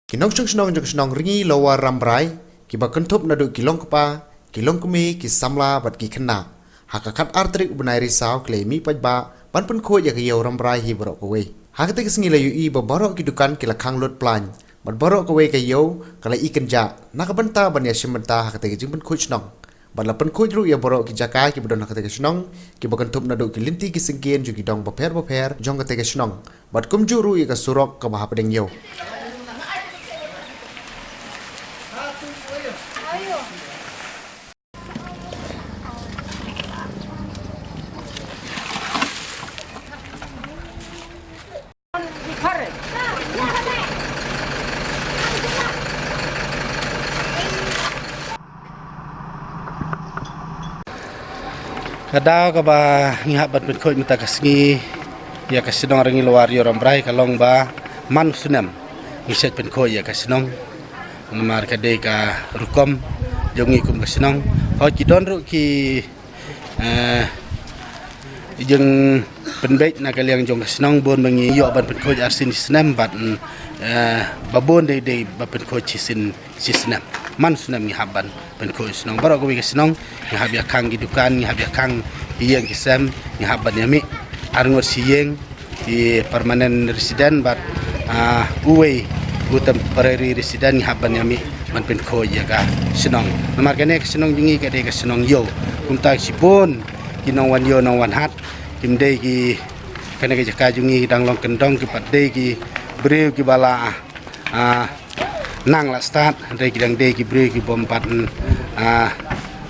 Kinong senong jong senong ringi lawa rambrai, kiba kentup nadu kilong kepa, kilong kumi kisamla bat ki kena. Hakakat artrik benai risau klemi pajba, pan pun ko ya kiyo rambrai hi borok kowe. Hakatik sengila yu i babarok kidukan kila kang lot plan, bat borok kowe kiyo kala ikan ja, nakabenta ban ya shimenta hakatik jing pen kuch nong. Bat la pen kuch ru ya borok ki jaka ki bodon hakatik senong, kiba kentup nadu kilinti kisengkien ju kidong baper jong hakatik senong. Bat kumju ru ya kasurok ka bahapedeng yo. Kadao ka ba ngihabat ben koy mita kasngi ya kasinong rangi luar yo rambrai kalong ba man sunam ngiset ben koy ya kasinong namar kade ka rukom jongi kum kasinong ho ki don ru ki jeng penbait na kaliang jong kasinong bon bangi yo ban ben koy arsin sunam bat babon de ba ben koy chisin sisnam man sunam ngihaban ben koy sunong baro ko wi kasinong ngahab ya kang gidukan ngahab ya kang iyang kisam ngahaban yami arngot siyeng di permanent resident bat uwe utam temporary resident ngahaban yami man pen ko ya ka senong namar kene senong jingi ka de ka senong yo kunta sipun kinong wan yo nong wan hat kimde ki kene ka jaka jungi dang long kendong ki patde ki breu ki bala nang la start de ki dang de ki breu ki bompat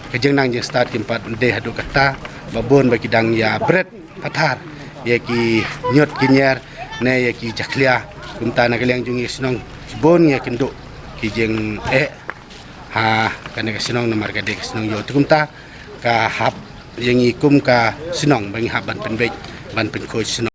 kejeng nang jeng start kimpat de hadu kata babon bagi dang ya bread patar ya ki nyot kinyer ne ya ki jaklia kumta na kaliang jungi senong bon ya kendo ki jeng kana ka senong na marga de senong yo kumta ka hab yang ikum ka senong bangi haban penbek ban pen ko senong